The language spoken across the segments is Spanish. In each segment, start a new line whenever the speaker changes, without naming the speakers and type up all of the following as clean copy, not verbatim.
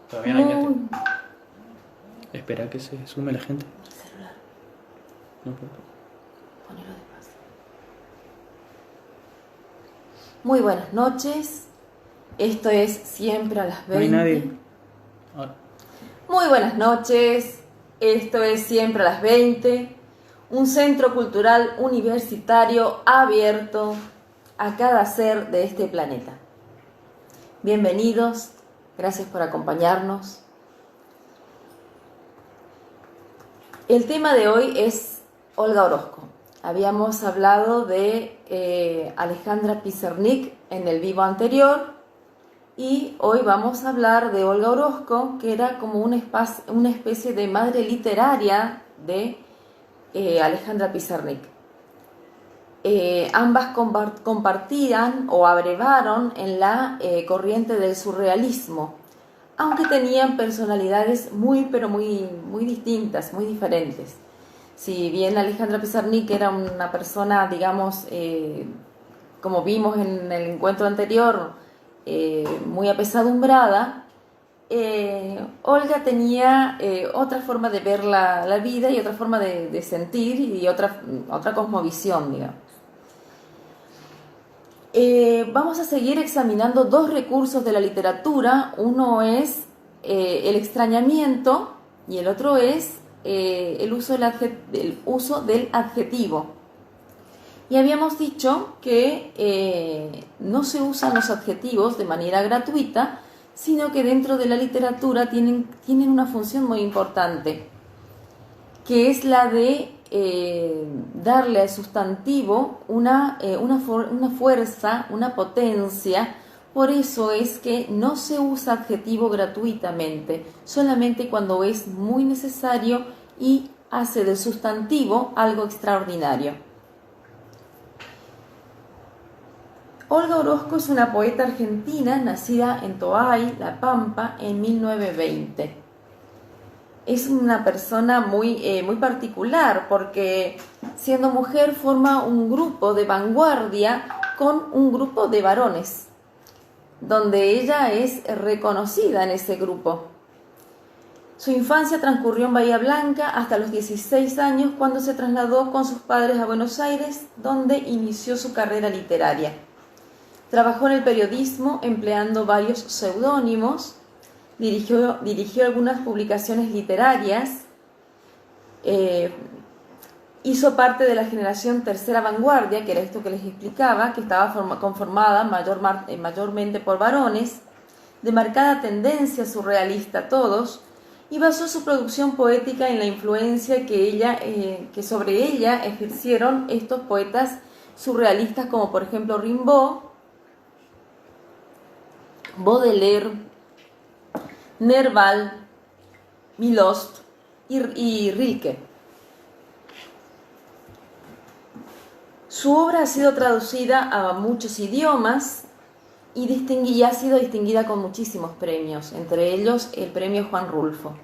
Todavía no hay gente.
Muy...
Espera que se sume la gente.
El celular,
No puedo.
ponelo despacio. Muy buenas noches. Esto es Siempre a las 20.
No hay nadie. Ahora.
Muy buenas noches. Esto es Siempre a las 20. Un centro cultural universitario abierto a cada ser de este planeta. Bienvenidos. Gracias por acompañarnos. El tema de hoy es Olga Orozco. Habíamos hablado de Alejandra Pizarnik en el vivo anterior y hoy vamos a hablar de Olga Orozco, que era como una especie de madre literaria de Alejandra Pizarnik. Ambas compartían o abrevaron en la corriente del surrealismo, aunque tenían personalidades muy distintas, muy diferentes. Si bien Alejandra Pizarnik era una persona, digamos, como vimos en el encuentro anterior, muy apesadumbrada, Olga tenía otra forma de ver la vida y otra forma de sentir y otra cosmovisión, digamos. Vamos a seguir examinando dos recursos de la literatura. Uno es el extrañamiento y el otro es el uso del adjetivo. Y habíamos dicho que no se usan los adjetivos de manera gratuita, sino que dentro de la literatura tienen una función muy importante, que es la de darle al sustantivo una fuerza, una potencia. Por eso es que no se usa adjetivo gratuitamente, solamente cuando es muy necesario y hace del sustantivo algo extraordinario. Olga Orozco es una poeta argentina nacida en Toay, La Pampa, en 1920. Es una persona muy particular porque siendo mujer forma un grupo de vanguardia con un grupo de varones, donde ella es reconocida en ese grupo. Su infancia transcurrió en Bahía Blanca hasta los 16 años, cuando se trasladó con sus padres a Buenos Aires, donde inició su carrera literaria. Trabajó en el periodismo empleando varios seudónimos. Dirigió algunas publicaciones literarias, hizo parte de la generación Tercera Vanguardia, que era esto que les explicaba, que estaba conformada mayormente por varones, de marcada tendencia surrealista todos, y basó su producción poética en la influencia que sobre ella ejercieron estos poetas surrealistas como por ejemplo Rimbaud, Baudelaire, Nerval, Milost y Rilke. Su obra ha sido traducida a muchos idiomas y ha sido distinguida con muchísimos premios, entre ellos el premio Juan Rulfo.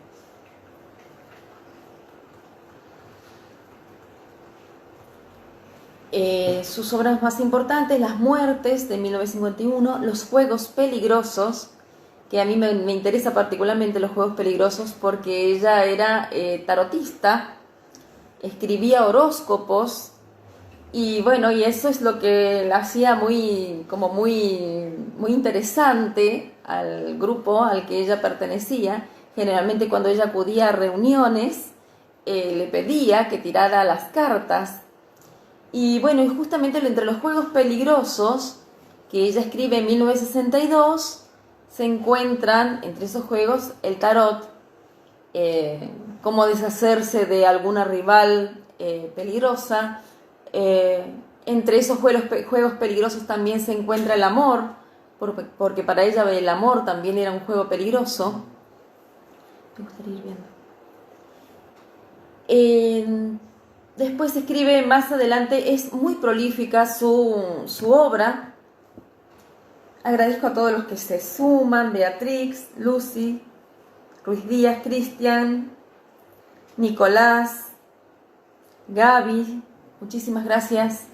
Sus obras más importantes: Las Muertes, de 1951, Los Juegos Peligrosos, que a mí me interesa particularmente los juegos peligrosos porque ella era tarotista, escribía horóscopos y bueno, y eso es lo que la hacía muy interesante al grupo al que ella pertenecía. Generalmente cuando ella acudía a reuniones le pedía que tirara las cartas. Y bueno, y justamente entre los juegos peligrosos que ella escribe en 1962 se encuentran, entre esos juegos, el tarot, cómo deshacerse de alguna rival peligrosa. Entre esos juegos peligrosos también se encuentra el amor, porque para ella el amor también era un juego peligroso. Me gustaría ir viendo. Después escribe más adelante, es muy prolífica su obra. Agradezco a todos los que se suman: Beatrix, Lucy, Ruiz Díaz, Cristian, Nicolás, Gaby, muchísimas gracias.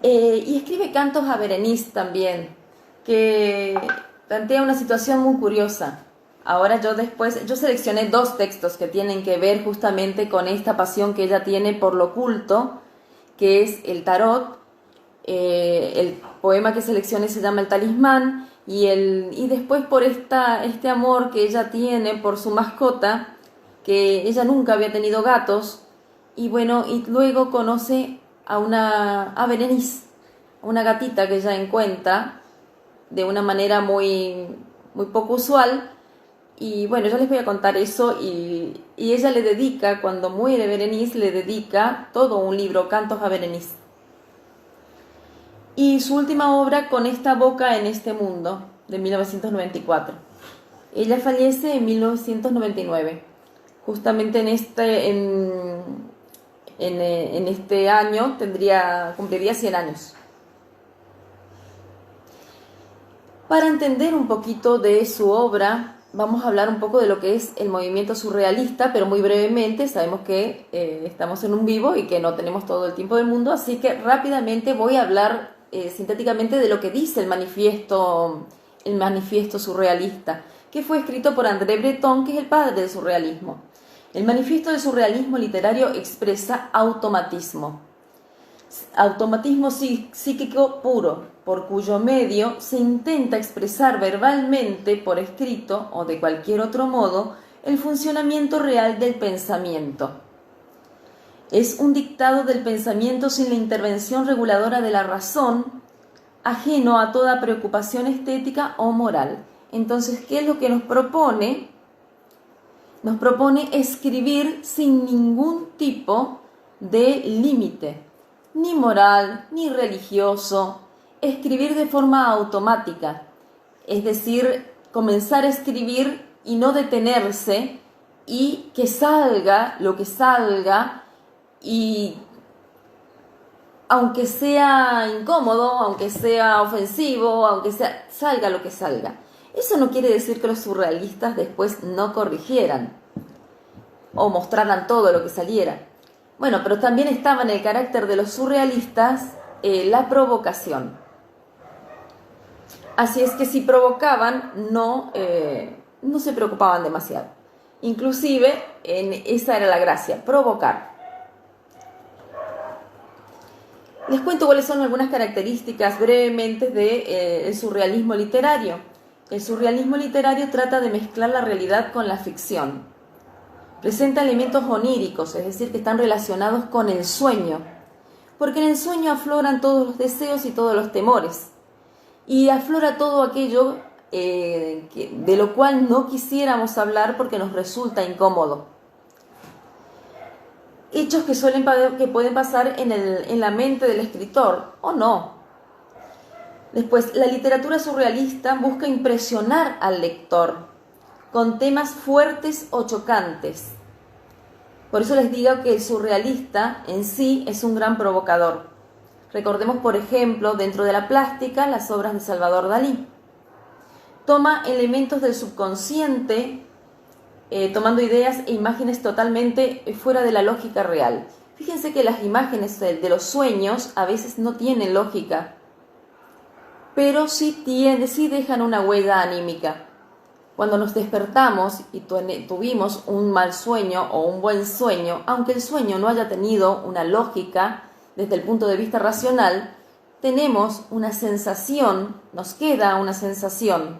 Y escribe cantos a Berenice también, que plantea una situación muy curiosa. Ahora yo seleccioné 2 textos que tienen que ver justamente con esta pasión que ella tiene por lo oculto, que es el tarot. El poema que seleccioné se llama El Talismán, y después por este amor que ella tiene por su mascota, que ella nunca había tenido gatos, y bueno, y luego conoce a Berenice, una gatita que ella encuentra de una manera muy, muy poco usual. Y bueno, yo les voy a contar eso, y ella le dedica, cuando muere Berenice, le dedica todo un libro, Cantos a Berenice. Y su última obra, Con esta boca en este mundo, de 1994. Ella fallece en 1999. Justamente en este año cumpliría 100 años. Para entender un poquito de su obra, vamos a hablar un poco de lo que es el movimiento surrealista, pero muy brevemente. Sabemos que estamos en un vivo y que no tenemos todo el tiempo del mundo, así que rápidamente voy a hablar sintéticamente de lo que dice el manifiesto surrealista, que fue escrito por André Breton, que es el padre del surrealismo. El manifiesto del surrealismo literario expresa automatismo psíquico puro, por cuyo medio se intenta expresar verbalmente, por escrito o de cualquier otro modo, el funcionamiento real del pensamiento. Es un dictado del pensamiento sin la intervención reguladora de la razón, ajeno a toda preocupación estética o moral. Entonces, ¿qué es lo que nos propone? Nos propone escribir sin ningún tipo de límite, ni moral, ni religioso, escribir de forma automática, es decir, comenzar a escribir y no detenerse, y que salga lo que salga, y aunque sea incómodo, aunque sea ofensivo, salga lo que salga. Eso no quiere decir que los surrealistas después no corrigieran o mostraran todo lo que saliera. Bueno, pero también estaba en el carácter de los surrealistas la provocación. Así es que si provocaban, no se preocupaban demasiado. Inclusive, esa era la gracia, provocar. Les cuento cuáles son algunas características brevemente del surrealismo literario. El surrealismo literario trata de mezclar la realidad con la ficción. Presenta elementos oníricos, es decir, que están relacionados con el sueño, porque en el sueño afloran todos los deseos y todos los temores, y aflora todo aquello de lo cual no quisiéramos hablar porque nos resulta incómodo. Hechos que pueden pasar en la mente del escritor, o no. Después, la literatura surrealista busca impresionar al lector con temas fuertes o chocantes. Por eso les digo que el surrealista en sí es un gran provocador. Recordemos, por ejemplo, dentro de la plástica, las obras de Salvador Dalí. Toma elementos del subconsciente, tomando ideas e imágenes totalmente fuera de la lógica real. Fíjense que las imágenes de los sueños a veces no tienen lógica, pero sí dejan una huella anímica. Cuando nos despertamos y tuvimos un mal sueño o un buen sueño, aunque el sueño no haya tenido una lógica desde el punto de vista racional, tenemos una sensación, nos queda una sensación.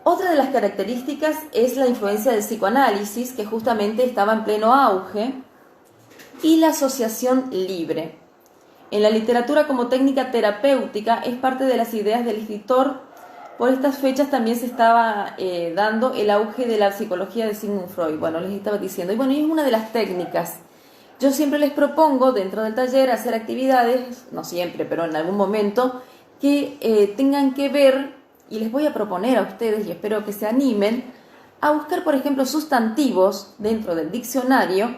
Otra de las características es la influencia del psicoanálisis, que justamente estaba en pleno auge, y la asociación libre. En la literatura como técnica terapéutica es parte de las ideas del escritor. Por estas fechas también se estaba dando el auge de la psicología de Sigmund Freud. Bueno, les estaba diciendo. Y es una de las técnicas. Yo siempre les propongo dentro del taller hacer actividades, no siempre, pero en algún momento, que tengan que ver, y les voy a proponer a ustedes, y espero que se animen, a buscar, por ejemplo, sustantivos dentro del diccionario,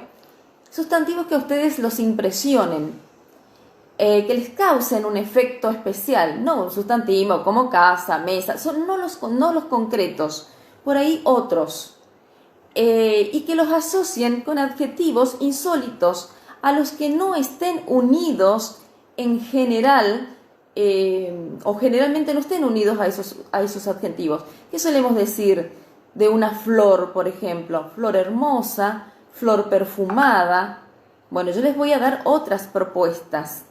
sustantivos que a ustedes los impresionen, que les causen un efecto especial, no un sustantivo como casa, mesa, no los concretos, por ahí otros, y que los asocien con adjetivos insólitos a los que no estén unidos en general o generalmente no estén unidos a esos adjetivos. ¿Qué solemos decir de una flor, por ejemplo? Flor hermosa, flor perfumada. Bueno, yo les voy a dar otras propuestas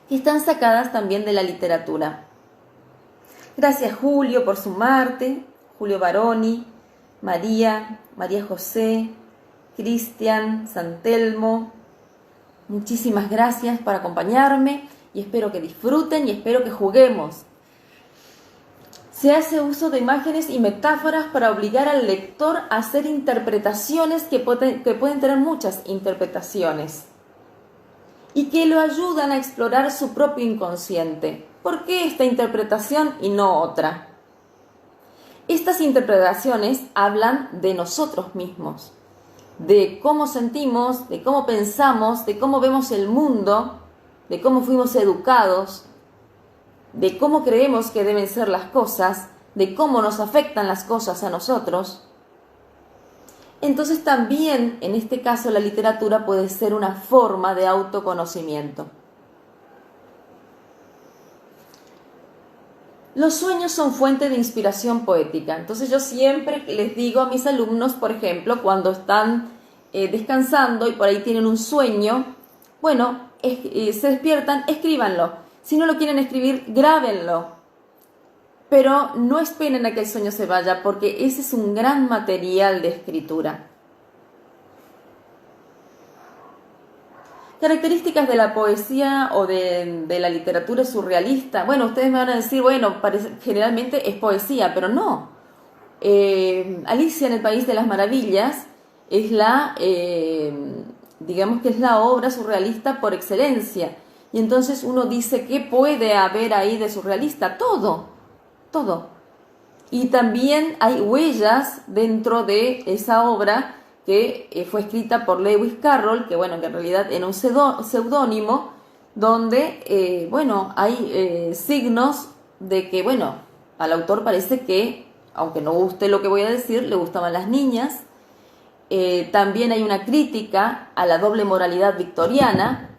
que están sacadas también de la literatura. Gracias, Julio, por sumarte. Julio Baroni, María José, Cristian, Santelmo. Muchísimas gracias por acompañarme y espero que disfruten y espero que juguemos. Se hace uso de imágenes y metáforas para obligar al lector a hacer interpretaciones que pueden tener muchas interpretaciones y que lo ayudan a explorar su propio inconsciente. ¿Por qué esta interpretación y no otra? Estas interpretaciones hablan de nosotros mismos, de cómo sentimos, de cómo pensamos, de cómo vemos el mundo, de cómo fuimos educados, de cómo creemos que deben ser las cosas, de cómo nos afectan las cosas a nosotros. Entonces también, en este caso, la literatura puede ser una forma de autoconocimiento. Los sueños son fuente de inspiración poética. Entonces yo siempre les digo a mis alumnos, por ejemplo, cuando están descansando y por ahí tienen un sueño, bueno, se despiertan, escríbanlo. Si no lo quieren escribir, grábenlo. Pero no esperen a que el sueño se vaya, porque ese es un gran material de escritura. Características de la poesía o de la literatura surrealista. Bueno, ustedes me van a decir, bueno, generalmente es poesía, pero no. Alicia en el País de las Maravillas es digamos que es la obra surrealista por excelencia. Y entonces uno dice, ¿qué puede haber ahí de surrealista? Todo. Y también hay huellas dentro de esa obra que fue escrita por Lewis Carroll, que bueno, que en realidad era un seudónimo, donde, hay signos de que, bueno, al autor parece que, aunque no guste lo que voy a decir, le gustaban las niñas. También hay una crítica a la doble moralidad victoriana.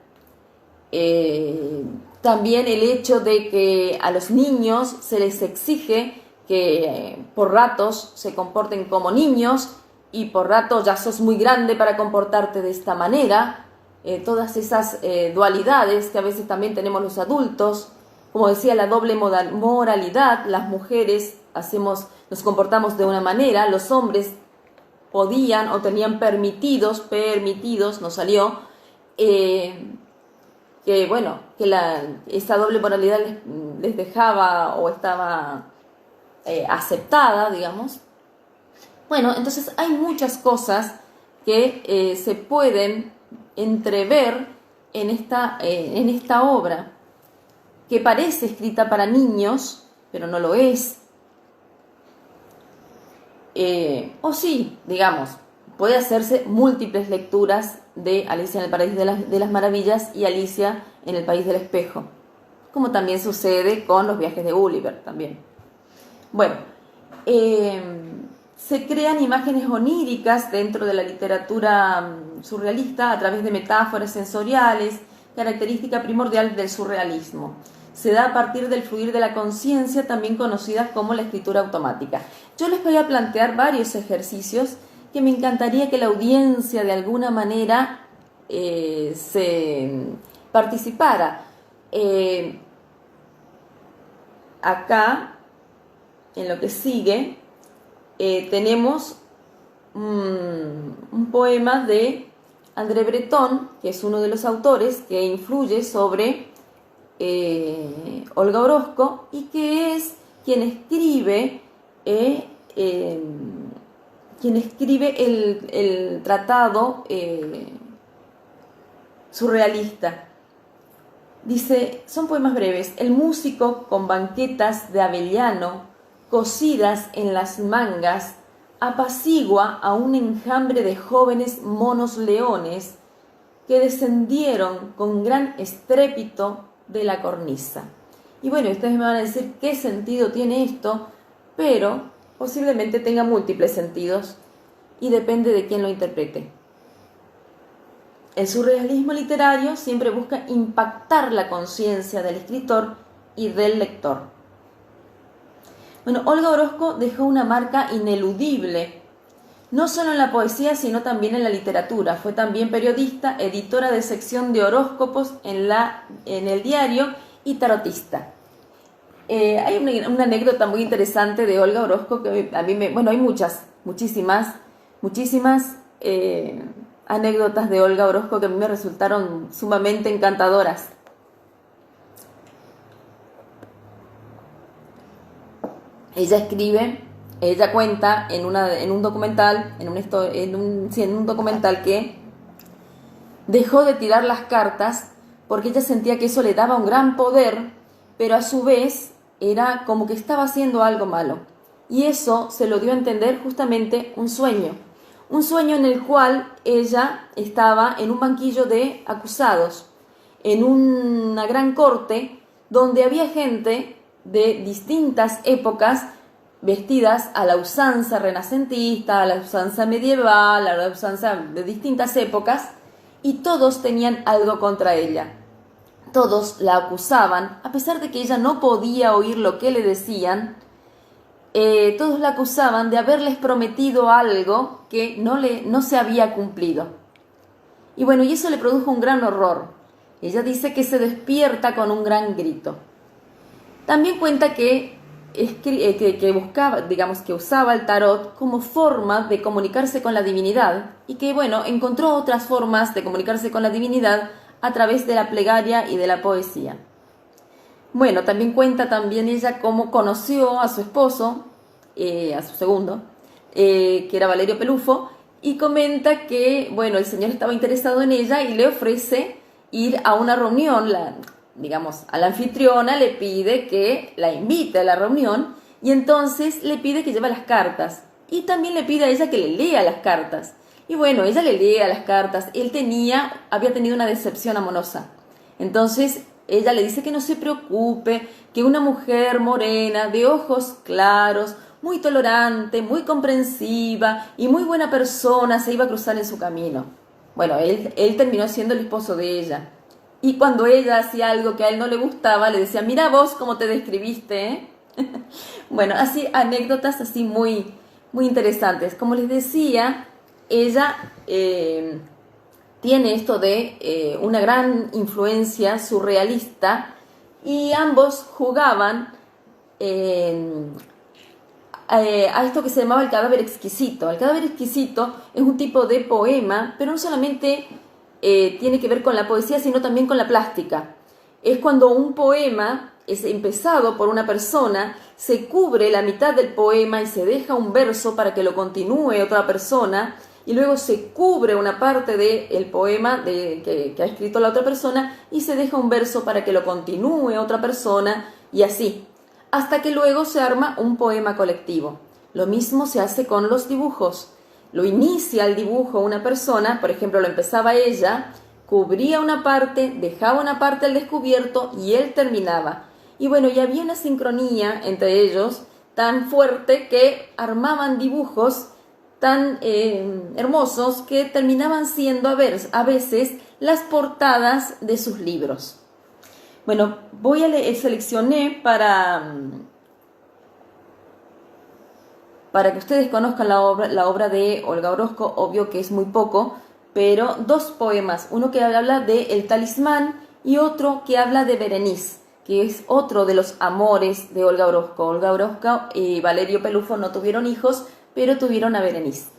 También el hecho de que a los niños se les exige que por ratos se comporten como niños y por ratos ya sos muy grande para comportarte de esta manera. Todas esas dualidades que a veces también tenemos los adultos. Como decía, la doble moralidad, las mujeres nos comportamos de una manera, los hombres podían o tenían permitidos, no salió, esa doble moralidad les dejaba o estaba aceptada, digamos. Bueno, entonces hay muchas cosas que se pueden entrever en esta obra, que parece escrita para niños, pero no lo es. O sí, digamos, puede hacerse múltiples lecturas de Alicia en el País de las Maravillas y Alicia en el País del Espejo, como también sucede con los viajes de Gulliver también. Bueno, se crean imágenes oníricas dentro de la literatura surrealista a través de metáforas sensoriales, característica primordial del surrealismo. Se da a partir del fluir de la conciencia, también conocida como la escritura automática. Yo les voy a plantear varios ejercicios que me encantaría que la audiencia de alguna manera se participara. Acá, en lo que sigue, tenemos un poema de André Breton, que es uno de los autores que influye sobre Olga Orozco y que es quien escribe el tratado surrealista. Dice, son poemas breves. El músico con banquetas de avellano cosidas en las mangas apacigua a un enjambre de jóvenes monos leones que descendieron con gran estrépito de la cornisa. Y bueno, ustedes me van a decir qué sentido tiene esto, pero posiblemente tenga múltiples sentidos y depende de quién lo interprete. El surrealismo literario siempre busca impactar la conciencia del escritor y del lector. Bueno, Olga Orozco dejó una marca ineludible, no solo en la poesía, sino también en la literatura. Fue también periodista, editora de sección de horóscopos en el diario y tarotista. Hay una anécdota muy interesante de Olga Orozco que a mí hay muchísimas anécdotas de Olga Orozco que a mí me resultaron sumamente encantadoras. Ella cuenta en un documental que dejó de tirar las cartas porque ella sentía que eso le daba un gran poder, pero a su vez era como que estaba haciendo algo malo. Y eso se lo dio a entender justamente un sueño en el cual ella estaba en un banquillo de acusados, en una gran corte donde había gente de distintas épocas vestidas a la usanza renacentista, a la usanza medieval, a la usanza de distintas épocas, y todos tenían algo contra ella. Todos la acusaban, a pesar de que ella no podía oír lo que le decían. Todos la acusaban de haberles prometido algo que no se había cumplido. Y bueno, y eso le produjo un gran horror. Ella dice que se despierta con un gran grito. También cuenta que usaba el tarot como forma de comunicarse con la divinidad y que, encontró otras formas de comunicarse con la divinidad a través de la plegaria y de la poesía. Bueno, también cuenta ella cómo conoció a su esposo, a su segundo, que era Valerio Pelufo, y comenta que, el señor estaba interesado en ella y le ofrece ir a una reunión. A la anfitriona le pide que la invite a la reunión y entonces le pide que lleve las cartas y también le pide a ella que le lea las cartas. Y ella le lee las cartas. Él había tenido una decepción amorosa. Entonces ella le dice que no se preocupe, que una mujer morena, de ojos claros, muy tolerante, muy comprensiva y muy buena persona se iba a cruzar en su camino. Él terminó siendo el esposo de ella. Y cuando ella hacía algo que a él no le gustaba, le decía, mira vos cómo te describiste, ¿eh? Así anécdotas así muy, muy interesantes. Como les decía, ella tiene esto de una gran influencia surrealista y ambos jugaban a esto que se llamaba el cadáver exquisito. El cadáver exquisito es un tipo de poema, pero no solamente tiene que ver con la poesía, sino también con la plástica. Es cuando un poema es empezado por una persona, se cubre la mitad del poema y se deja un verso para que lo continúe otra persona, y luego se cubre una parte del poema que ha escrito la otra persona y se deja un verso para que lo continúe otra persona, y así, hasta que luego se arma un poema colectivo. Lo mismo se hace con los dibujos. Lo inicia el dibujo una persona, por ejemplo, lo empezaba ella, cubría una parte, dejaba una parte al descubierto y él terminaba. Y había una sincronía entre ellos tan fuerte que armaban dibujos tan hermosos que terminaban siendo a veces las portadas de sus libros. Seleccioné para que ustedes conozcan la obra de Olga Orozco. Obvio que es muy poco, pero dos poemas, uno que habla de El Talismán y otro que habla de Berenice, que es otro de los amores de Olga Orozco. Olga Orozco y Valerio Pelufo no tuvieron hijos, pero tuvieron a Berenice.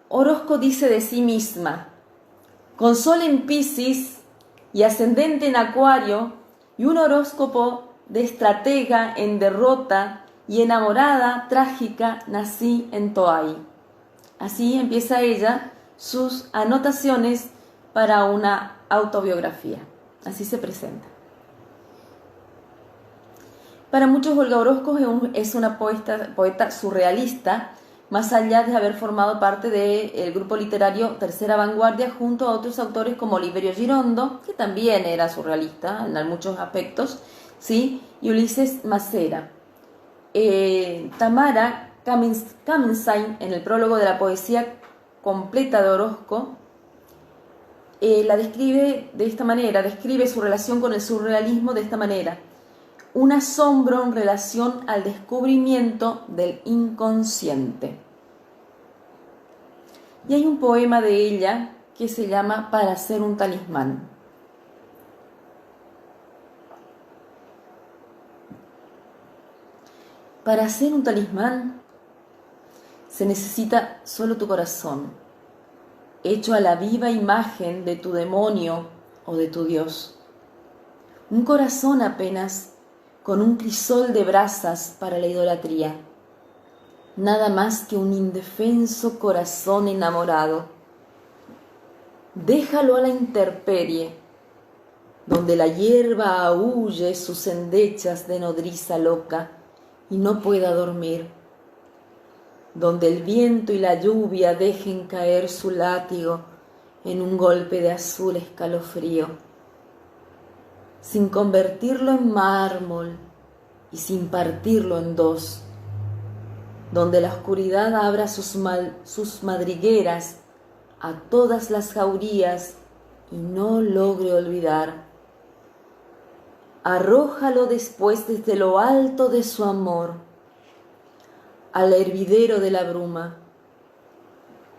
Orozco dice de sí misma, con sol en Piscis y ascendente en Acuario y un horóscopo de estratega en derrota y enamorada trágica nací en Toay. Así empieza ella sus anotaciones para una autobiografía. Así se presenta. Para muchos Olga Orozco es una poeta surrealista, más allá de haber formado parte del grupo literario Tercera Vanguardia junto a otros autores como Oliverio Girondo, que también era surrealista en muchos aspectos, ¿sí? Y Ulises Macera. Tamara Kamenstein, en el prólogo de la poesía completa de Orozco, la describe de esta manera, describe su relación con el surrealismo de esta manera: un asombro en relación al descubrimiento del inconsciente. Y hay un poema de ella que se llama Para hacer un talismán. Para hacer un talismán se necesita solo tu corazón, hecho a la viva imagen de tu demonio o de tu Dios. Un corazón apenas, con un crisol de brasas para la idolatría. Nada más que un indefenso corazón enamorado. Déjalo a la intemperie, donde la hierba aúlle sus endechas de nodriza loca y no pueda dormir, donde el viento y la lluvia dejen caer su látigo en un golpe de azul escalofrío, sin convertirlo en mármol y sin partirlo en dos, donde la oscuridad abra sus madrigueras a todas las jaurías y no logre olvidar. Arrójalo después desde lo alto de su amor al hervidero de la bruma.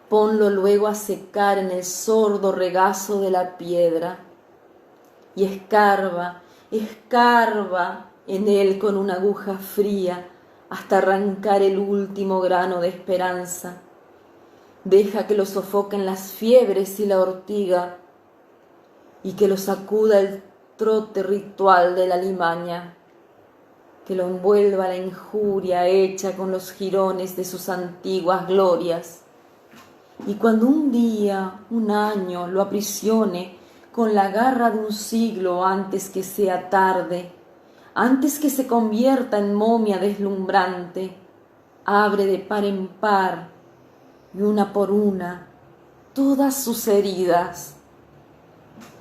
Ponlo luego a secar en el sordo regazo de la piedra y escarba en él con una aguja fría hasta arrancar el último grano de esperanza. Deja que lo sofoquen las fiebres y la ortiga y que lo sacuda el trote ritual de la limaña, que lo envuelva la injuria hecha con los jirones de sus antiguas glorias. Y cuando un día, un año, lo aprisione con la garra de un siglo antes que sea tarde, antes que se convierta en momia deslumbrante, abre de par en par y una por una todas sus heridas,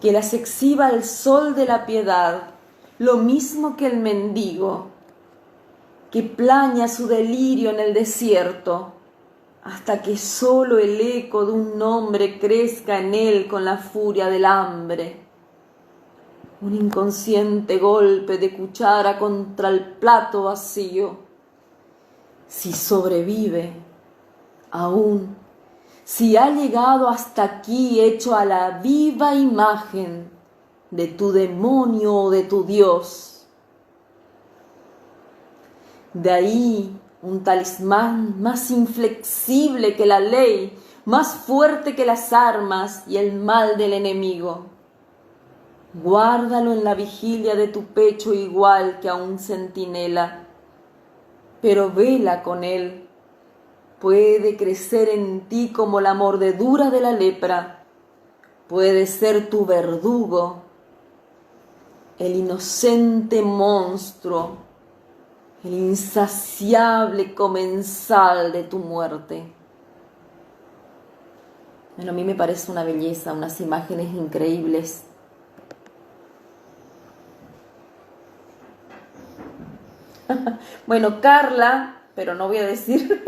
que las exhiba el sol de la piedad, lo mismo que el mendigo, que plaña su delirio en el desierto, hasta que solo el eco de un nombre crezca en él con la furia del hambre. Un inconsciente golpe de cuchara contra el plato vacío. Si sobrevive, aún, si ha llegado hasta aquí hecho a la viva imagen de tu demonio o de tu Dios. De ahí un talismán más inflexible que la ley, más fuerte que las armas y el mal del enemigo. Guárdalo en la vigilia de tu pecho igual que a un centinela, pero vela con él. Puede crecer en ti como la mordedura de la lepra, puede ser tu verdugo, el inocente monstruo, el insaciable comensal de tu muerte. Bueno, a mí me parece una belleza, unas imágenes increíbles. Bueno, Carla, pero no voy a decir.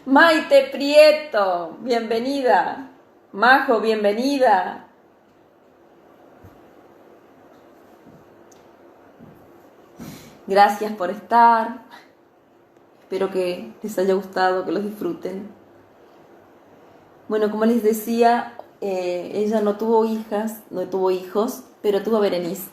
Maite Prieto, bienvenida. Majo, bienvenida. Gracias por estar. Espero que les haya gustado, que los disfruten. Bueno, como les decía, ella no tuvo hijas, no tuvo hijos, pero tuvo a Berenice.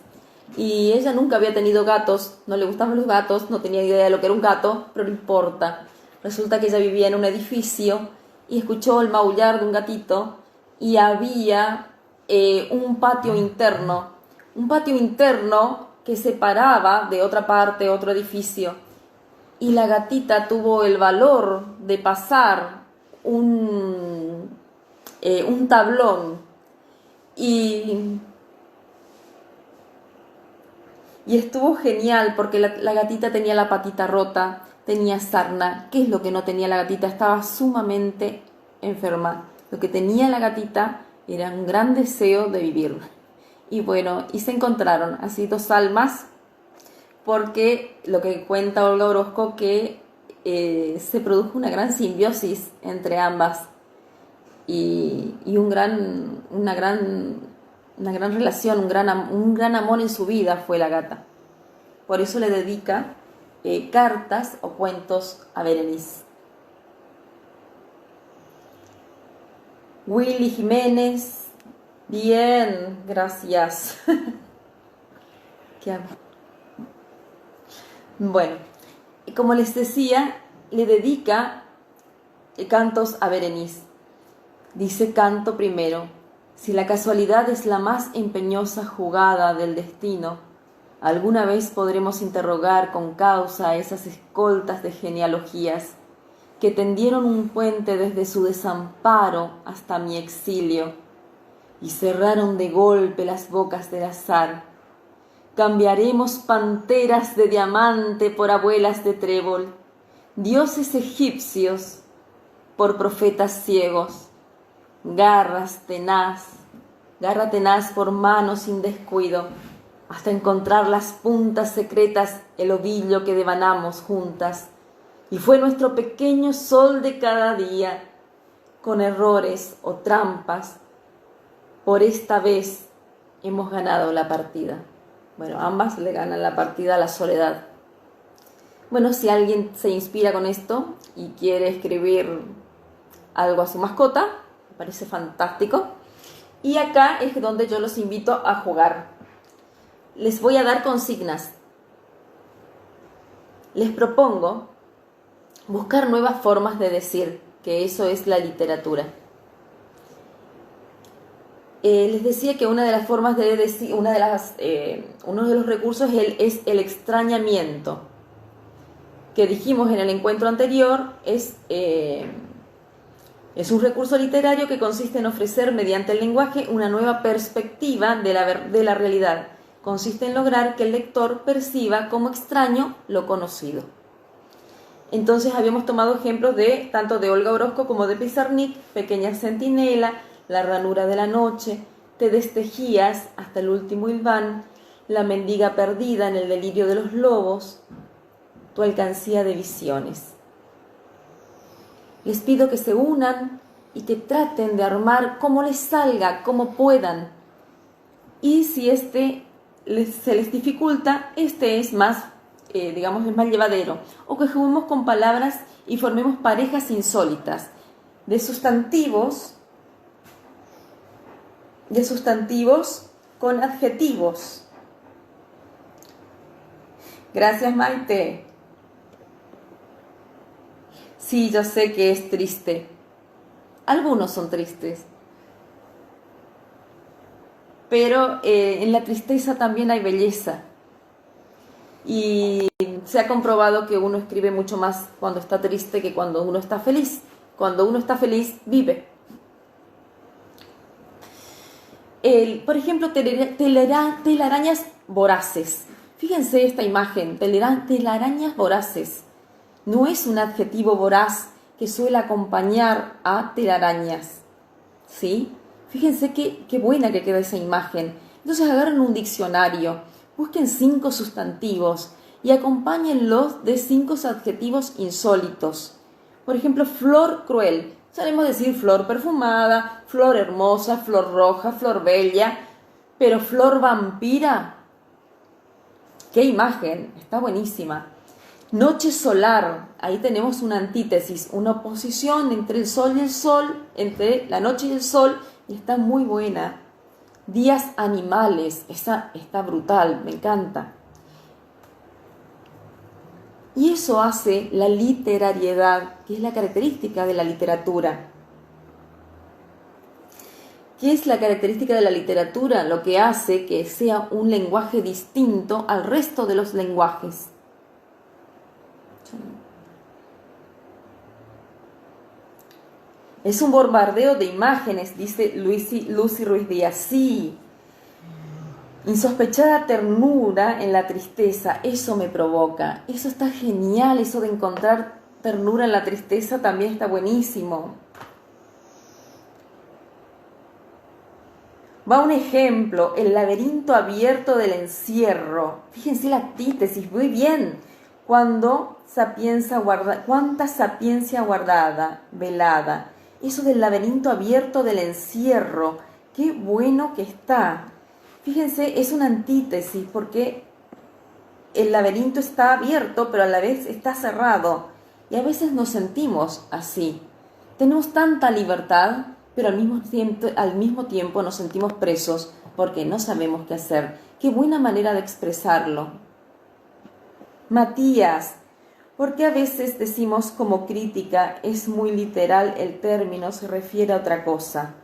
Y ella nunca había tenido gatos, no le gustaban los gatos, no tenía idea de lo que era un gato, pero no importa. Resulta que ella vivía en un edificio y escuchó el maullar de un gatito y había un patio interno que separaba de otra parte otro edificio. Y la gatita tuvo el valor de pasar un tablón y estuvo genial porque la gatita tenía la patita rota, tenía sarna. ¿Qué es lo que no tenía la gatita? Estaba sumamente enferma. Lo que tenía la gatita era un gran deseo de vivir. Y bueno, y se encontraron así dos almas, porque lo que cuenta Olga Orozco que se produjo una gran simbiosis entre ambas. y una gran relación, un gran amor en su vida fue la gata. Por eso le dedica cartas o cuentos a Berenice. Willy Jiménez, bien, gracias. ¿Qué hago? Bueno, como les decía, le dedica cantos a Berenice. Dice canto primero: si la casualidad es la más empeñosa jugada del destino, alguna vez podremos interrogar con causa a esas escoltas de genealogías que tendieron un puente desde su desamparo hasta mi exilio y cerraron de golpe las bocas del azar. Cambiaremos panteras de diamante por abuelas de trébol, dioses egipcios por profetas ciegos, garra tenaz por manos sin descuido, hasta encontrar las puntas secretas, el ovillo que devanamos juntas. Y fue nuestro pequeño sol de cada día, con errores o trampas. Por esta vez hemos ganado la partida. Bueno, ambas le ganan la partida a la soledad. Bueno, si alguien se inspira con esto y quiere escribir algo a su mascota, me parece fantástico. Y acá es donde yo los invito a jugar. Les voy a dar consignas. Les propongo buscar nuevas formas de decir, que eso es la literatura. Les decía que una de las formas de decir, uno de los recursos es el extrañamiento, que dijimos en el encuentro anterior, es un recurso literario que consiste en ofrecer mediante el lenguaje una nueva perspectiva de la realidad. Consiste en lograr que el lector perciba como extraño lo conocido. Entonces habíamos tomado ejemplos tanto de Olga Orozco como de Pizarnik: Pequeña centinela, La ranura de la noche, Te destejías hasta el último hilván, La mendiga perdida en el delirio de los lobos, Tu alcancía de visiones. Les pido que se unan y que traten de armar como les salga, como puedan. Y si se les dificulta, es más es más llevadero, o que juguemos con palabras y formemos parejas insólitas de sustantivos con adjetivos. Gracias, Maite. Sí, yo sé que es triste. Algunos son tristes. Pero en la tristeza también hay belleza. Y se ha comprobado que uno escribe mucho más cuando está triste que cuando uno está feliz. Cuando uno está feliz, vive. Por ejemplo, telarañas voraces. Fíjense esta imagen, telarañas voraces. No es un adjetivo voraz que suele acompañar a telarañas, ¿sí? Fíjense qué buena que queda esa imagen. Entonces agarren un diccionario, busquen 5 sustantivos y acompáñenlos de 5 adjetivos insólitos. Por ejemplo, flor cruel. Sabemos decir flor perfumada, flor hermosa, flor roja, flor bella, pero flor vampira. ¡Qué imagen! Está buenísima. Noche solar. Ahí tenemos una antítesis, una oposición entre el sol y el sol, entre la noche y el sol, y está muy buena. Días animales, esa está brutal, me encanta. Y eso hace la literariedad, que es la característica de la literatura. ¿Qué es la característica de la literatura? Lo que hace que sea un lenguaje distinto al resto de los lenguajes. Es un bombardeo de imágenes, dice Lucy Ruiz Díaz. Sí. Insospechada ternura en la tristeza, eso me provoca. Eso está genial, eso de encontrar ternura en la tristeza también está buenísimo. Va un ejemplo, el laberinto abierto del encierro. Fíjense la antítesis, muy bien. Cuánta sapiencia guardada, velada. Eso del laberinto abierto del encierro, qué bueno que está. Fíjense, es una antítesis porque el laberinto está abierto, pero a la vez está cerrado. Y a veces nos sentimos así. Tenemos tanta libertad, pero al mismo tiempo nos sentimos presos porque no sabemos qué hacer. Qué buena manera de expresarlo. Matías, ¿por qué a veces decimos como crítica es muy literal el término, se refiere a otra cosa?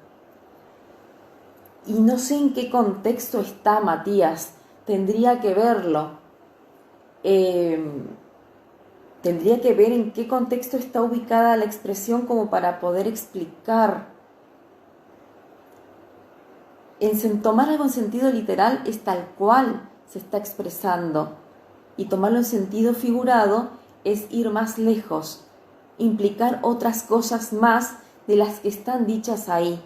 Y no sé en qué contexto está, Matías. Tendría que verlo. Tendría que ver en qué contexto está ubicada la expresión como para poder explicar. Tomar algo en sentido literal es tal cual se está expresando. Y tomarlo en sentido figurado es ir más lejos, implicar otras cosas más de las que están dichas ahí.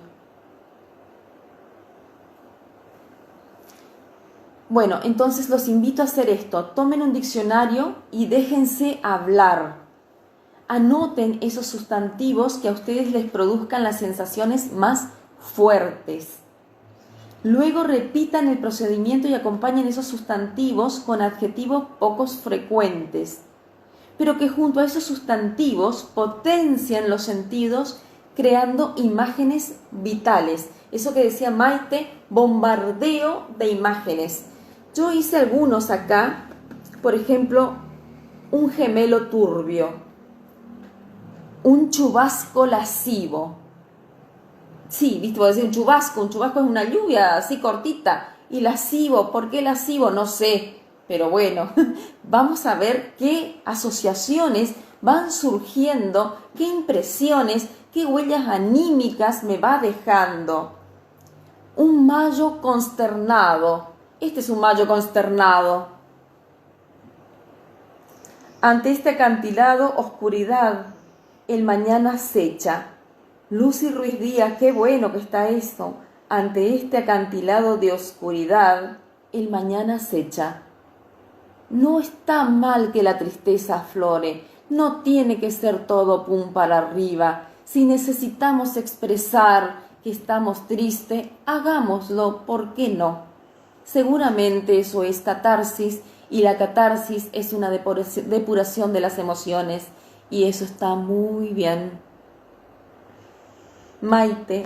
Bueno, entonces los invito a hacer esto. Tomen un diccionario y déjense hablar. Anoten esos sustantivos que a ustedes les produzcan las sensaciones más fuertes. Luego repitan el procedimiento y acompañen esos sustantivos con adjetivos pocos frecuentes, pero que junto a esos sustantivos potencian los sentidos creando imágenes vitales. Eso que decía Maite, bombardeo de imágenes. Yo hice algunos acá, por ejemplo, un gemelo turbio, un chubasco lascivo. Sí, viste, puedo decir un chubasco es una lluvia así cortita. Y lascivo, ¿por qué lascivo? No sé, pero bueno, vamos a ver qué asociaciones van surgiendo, qué impresiones, qué huellas anímicas me va dejando. Un mayo consternado. Este es un mayo consternado. Ante este acantilado, oscuridad, el mañana acecha. Lucy Ruiz Díaz, qué bueno que está eso. Ante este acantilado de oscuridad, el mañana acecha. No está mal que la tristeza aflore, no tiene que ser todo pum para arriba. Si necesitamos expresar que estamos tristes, hagámoslo, ¿por qué no? Seguramente eso es catarsis, y la catarsis es una depuración de las emociones, y eso está muy bien. Maite,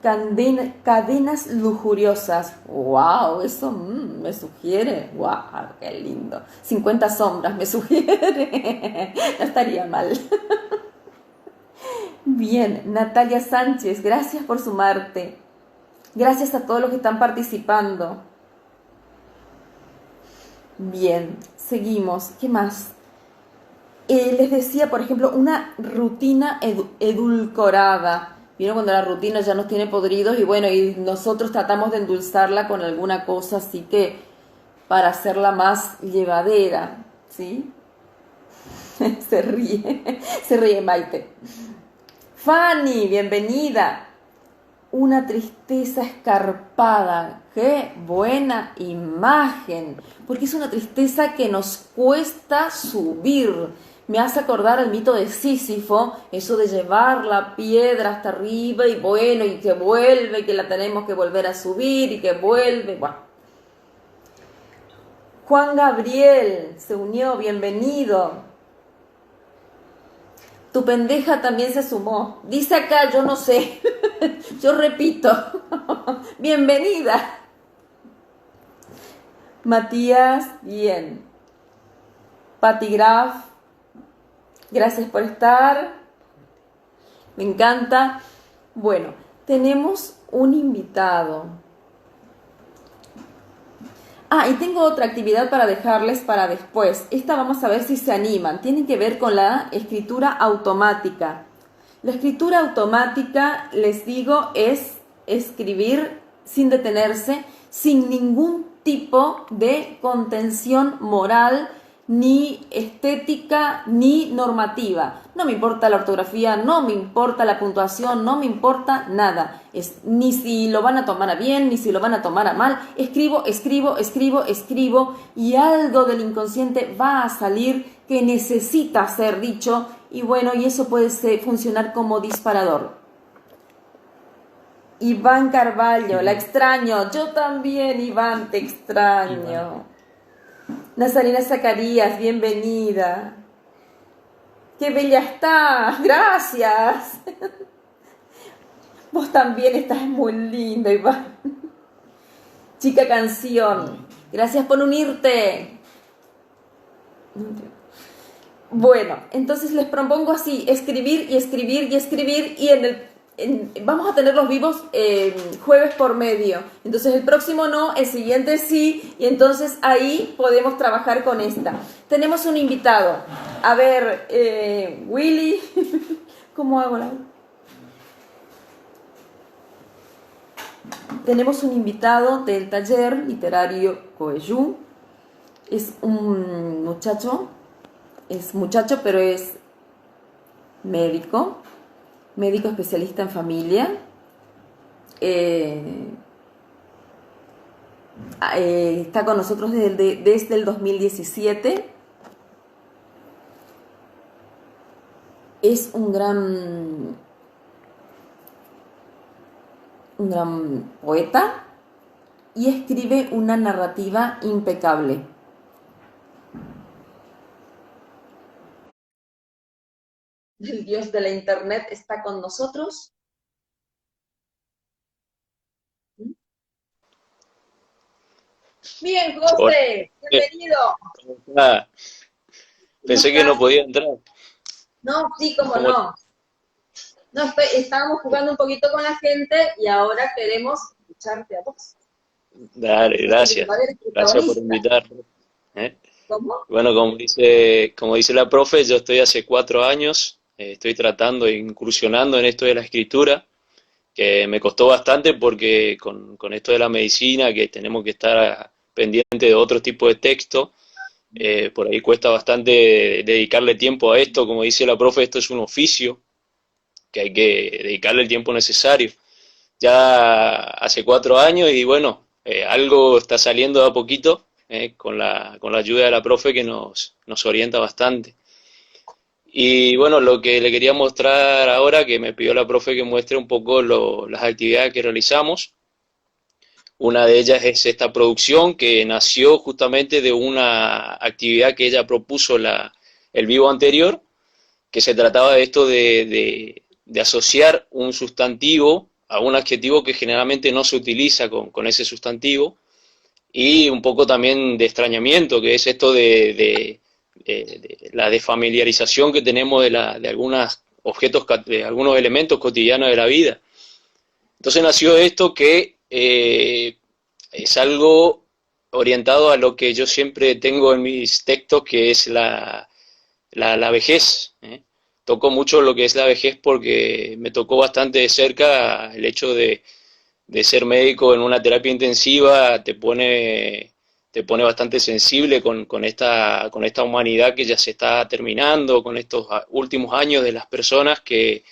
cadenas lujuriosas. ¡Wow! Eso me sugiere. ¡Wow! ¡Qué lindo! 50 sombras me sugiere. No estaría mal. Bien, Natalia Sánchez, gracias por sumarte. Gracias a todos los que están participando. Bien, seguimos. ¿Qué más? Les decía, por ejemplo, una rutina edulcorada. ¿Vieron cuando la rutina ya nos tiene podridos? Y bueno, y nosotros tratamos de endulzarla con alguna cosa, así que para hacerla más llevadera, ¿sí? Se ríe Maite. Fanny, bienvenida. Una tristeza escarpada. ¡Qué buena imagen! Porque es una tristeza que nos cuesta subir. Me hace acordar al mito de Sísifo, eso de llevar la piedra hasta arriba y bueno, y que vuelve, y que la tenemos que volver a subir y que vuelve. Bueno. Juan Gabriel se unió, bienvenido. Tu pendeja también se sumó. Dice acá, yo no sé. Yo repito. Bienvenida. Matías, bien. Patti Graf, gracias por estar. Me encanta. Bueno, tenemos un invitado. Y tengo otra actividad para dejarles para después. Esta vamos a ver si se animan. Tiene que ver con la escritura automática. La escritura automática, les digo, es escribir sin detenerse, sin ningún tipo de contención moral, ni estética, ni normativa. No me importa la ortografía, no me importa la puntuación, no me importa nada. Ni si lo van a tomar a bien, ni si lo van a tomar a mal. Escribo, y algo del inconsciente va a salir que necesita ser dicho. Y bueno, y eso puede funcionar como disparador. Iván Carballo, la extraño. Yo también, Iván, te extraño.
Iván.
Nazarena Zacarías, bienvenida. ¡Qué bella estás! ¡Gracias! Vos también estás muy lindo, Iván. Chica canción, gracias por unirte. Bueno, entonces les propongo así, escribir y escribir y escribir y vamos a tener los vivos jueves por medio. Entonces el próximo no, el siguiente sí, y entonces ahí podemos trabajar con esta. Tenemos un invitado. A ver, Willy, ¿cómo hago la? Tenemos un invitado del taller literario Coellú. Es un muchacho, pero es médico especialista en familia. Está con nosotros desde el 2017. Es un gran poeta y escribe una narrativa impecable. El dios de la internet está con nosotros. Bien, José, bienvenido.
Ah, pensé que no podía entrar.
No, sí, como no. No, estábamos jugando un poquito con la gente y ahora queremos escucharte a vos.
Dale, gracias. Gracias por invitarme.
¿Cómo?
Bueno, como dice la profe, yo estoy hace 4 años, estoy tratando e incursionando en esto de la escritura, que me costó bastante porque con esto de la medicina, que tenemos que estar pendiente de otro tipo de texto, por ahí cuesta bastante dedicarle tiempo a esto. Como dice la profe, esto es un oficio, que hay que dedicarle el tiempo necesario. Ya hace 4 años y bueno, algo está saliendo de a poquito, con la ayuda de la profe que nos orienta bastante. Y bueno, lo que le quería mostrar ahora, que me pidió la profe que muestre un poco las actividades que realizamos. Una de ellas es esta producción que nació justamente de una actividad que ella propuso el vivo anterior, que se trataba de esto de asociar un sustantivo a un adjetivo que generalmente no se utiliza con ese sustantivo, y un poco también de extrañamiento, que es esto de la desfamiliarización que tenemos de algunos objetos, de algunos elementos cotidianos de la vida. Entonces nació esto que es algo orientado a lo que yo siempre tengo en mis textos, que es la vejez. Toco mucho lo que es la vejez porque me tocó bastante de cerca el hecho de ser médico en una terapia intensiva. Te pone bastante sensible con esta humanidad que ya se está terminando, con estos últimos años de las personas que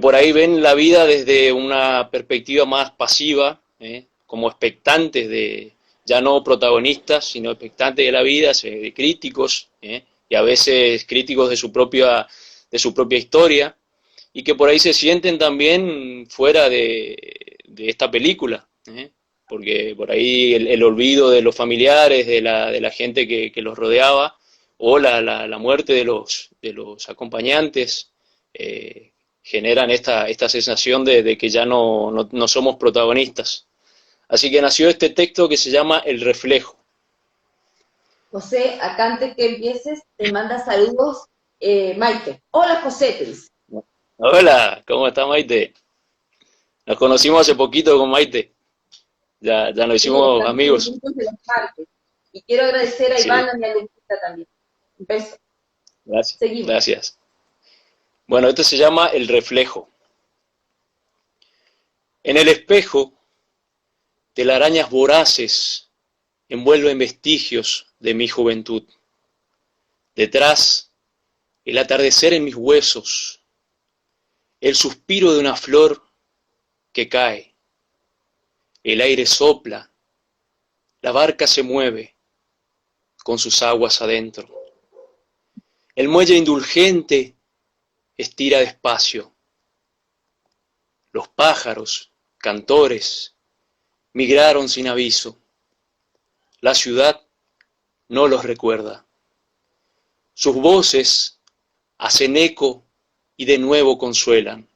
por ahí ven la vida desde una perspectiva más pasiva, como expectantes ya no protagonistas, sino expectantes de la vida, de críticos, y a veces críticos de su propia historia, y que por ahí se sienten también fuera de esta película, porque por ahí el olvido de los familiares, de la gente que los rodeaba, o la muerte de los acompañantes, generan esta sensación de que ya no somos protagonistas. Así que nació este texto que se llama El Reflejo.
José, acá antes que empieces, te manda saludos Maite. Hola, José, te dice.
Hola, ¿cómo está Maite? Nos conocimos hace poquito con Maite. Ya nos hicimos amigos.
Y quiero agradecer a
Sí.
Iván, a mi alumnita también. Un beso.
Gracias.
Seguimos.
Gracias. Bueno, esto se llama El Reflejo. En el espejo, telarañas voraces envuelven vestigios de mi juventud. Detrás, el atardecer en mis huesos, el suspiro de una flor que cae. El aire sopla, la barca se mueve con sus aguas adentro. El muelle indulgente estira despacio. Los pájaros cantores, migraron sin aviso. La ciudad no los recuerda. Sus voces hacen eco y de nuevo consuelan.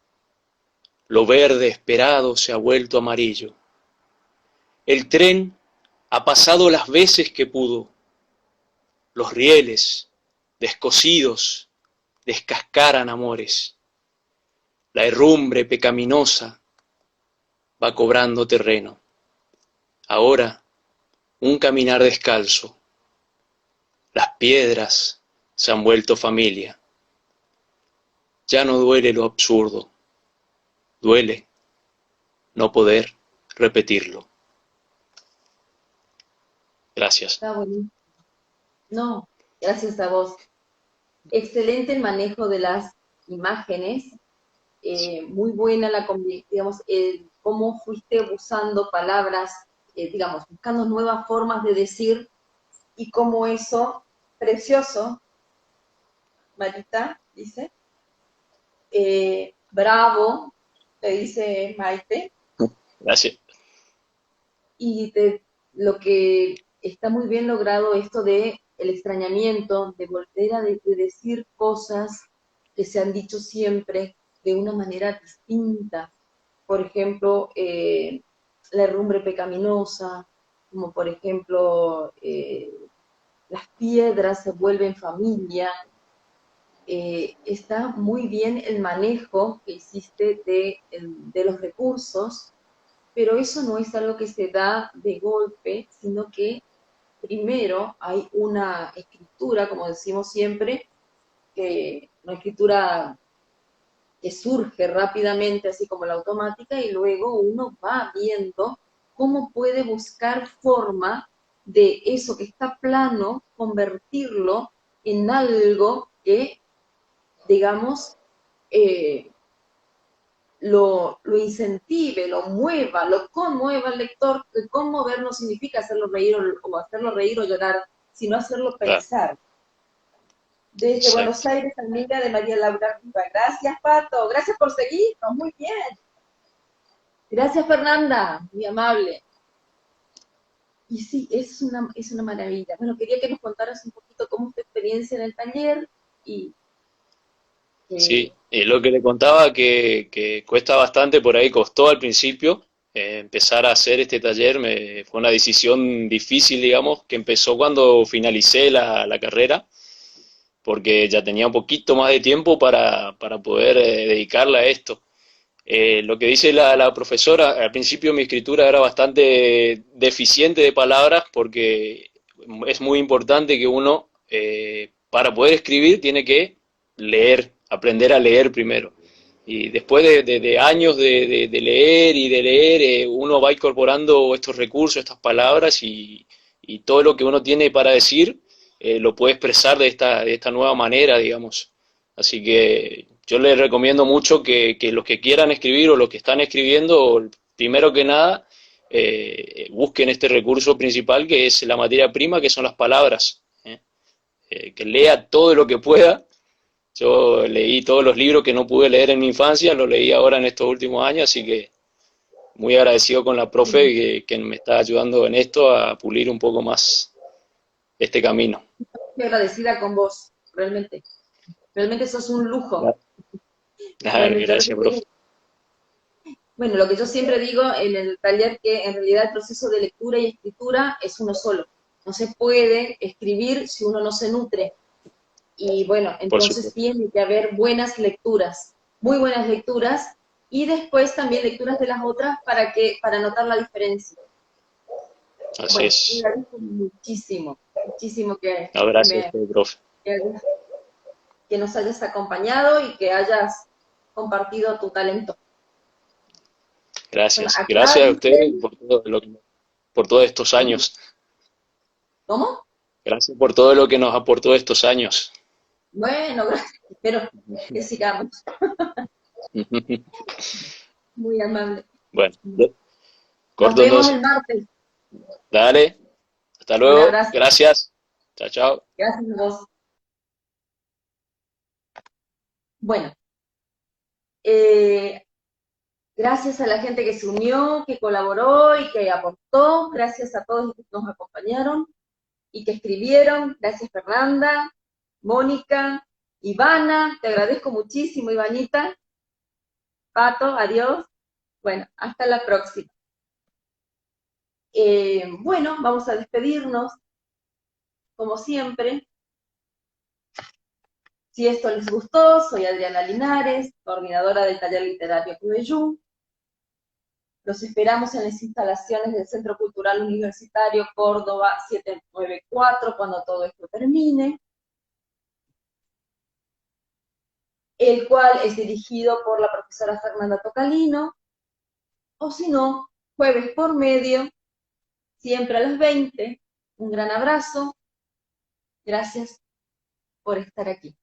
Lo verde esperado se ha vuelto amarillo. El tren ha pasado las veces que pudo. Los rieles, descosidos, descascaran amores. La herrumbre pecaminosa va cobrando terreno. Ahora, un caminar descalzo. Las piedras se han vuelto familia. Ya no duele lo absurdo. Duele no poder repetirlo. Gracias.
Está buenísimo. No, gracias a vos. Excelente el manejo de las imágenes, muy buena digamos, cómo fuiste usando palabras, digamos, buscando nuevas formas de decir y cómo eso, precioso, Marita dice, bravo, te dice Maite,
Gracias.
y lo que está muy bien logrado esto de el extrañamiento, de volver a de decir cosas que se han dicho siempre de una manera distinta. Por ejemplo, la herrumbre pecaminosa, como por ejemplo, las piedras se vuelven familia. Está muy bien el manejo que hiciste de los recursos, pero eso no es algo que se da de golpe, sino que primero hay una escritura, como decimos siempre, una escritura que surge rápidamente, así como la automática, y luego uno va viendo cómo puede buscar forma de eso que está plano, convertirlo en algo que, digamos, eh, lo incentive, lo mueva, lo conmueva al lector, que conmover no significa hacerlo reír o hacerlo reír o llorar, sino hacerlo
Claro.
pensar. Desde
Exacto.
Buenos Aires, amiga de María Laura Riva. Gracias, Pato. Gracias por seguirnos. Muy bien. Gracias, Fernanda. Muy amable. Y sí, es una maravilla. Bueno, quería que nos contaras un poquito cómo es tu experiencia en el taller y...
Sí, lo que le contaba que cuesta bastante, por ahí costó al principio empezar a hacer este taller, fue una decisión difícil, digamos, que empezó cuando finalicé la carrera, porque ya tenía un poquito más de tiempo para poder dedicarla a esto. Lo que dice la profesora, al principio mi escritura era bastante deficiente de palabras, porque es muy importante que uno, para poder escribir, tiene que leer, aprender a leer primero. Y después de años de leer y de leer, uno va incorporando estos recursos, estas palabras y todo lo que uno tiene para decir, lo puede expresar de esta nueva manera, digamos. Así que yo les recomiendo mucho que los que quieran escribir o los que están escribiendo, primero que nada, busquen este recurso principal que es la materia prima, que son las palabras. Que lea todo lo que pueda. Yo leí todos los libros que no pude leer en mi infancia, los leí ahora en estos últimos años, así que muy agradecido con la profe que me está ayudando en esto a pulir un poco más este camino.
Estoy agradecida con vos, realmente. Realmente sos un lujo.
Gracias, profe.
Bueno, lo que yo siempre digo en el taller, que en realidad el proceso de lectura y escritura es uno solo. No se puede escribir si uno no se nutre. Y bueno, entonces tiene que haber buenas lecturas, muy buenas lecturas, y después también lecturas de las otras para notar la diferencia.
Así es.
Te agradezco muchísimo, muchísimo
gracias, profe.
Que nos hayas acompañado y que hayas compartido tu talento.
Gracias.
Bueno,
gracias a ustedes por todos estos años.
¿Cómo?
Gracias por todo lo que nos aportó estos años.
Bueno, gracias. Espero que sigamos. Muy amable.
Bueno,
Nos
corto
vemos
entonces.
el martes.
Dale. Hasta luego. Gracias. Chao, chao.
Gracias a vos. Bueno. Gracias a la gente que se unió, que colaboró y que aportó. Gracias a todos los que nos acompañaron y que escribieron. Gracias Fernanda, Mónica, Ivana. Te agradezco muchísimo, Ivanita. Pato, adiós. Bueno, hasta la próxima. Bueno, vamos a despedirnos, como siempre. Si esto les gustó, soy Adriana Linares, coordinadora del taller literario Cubeyú. Los esperamos en las instalaciones del Centro Cultural Universitario Córdoba 794 cuando todo esto termine, el cual es dirigido por la profesora Fernanda Tocalino, o si no, jueves por medio, siempre a las 20. Un gran abrazo. Gracias por estar aquí.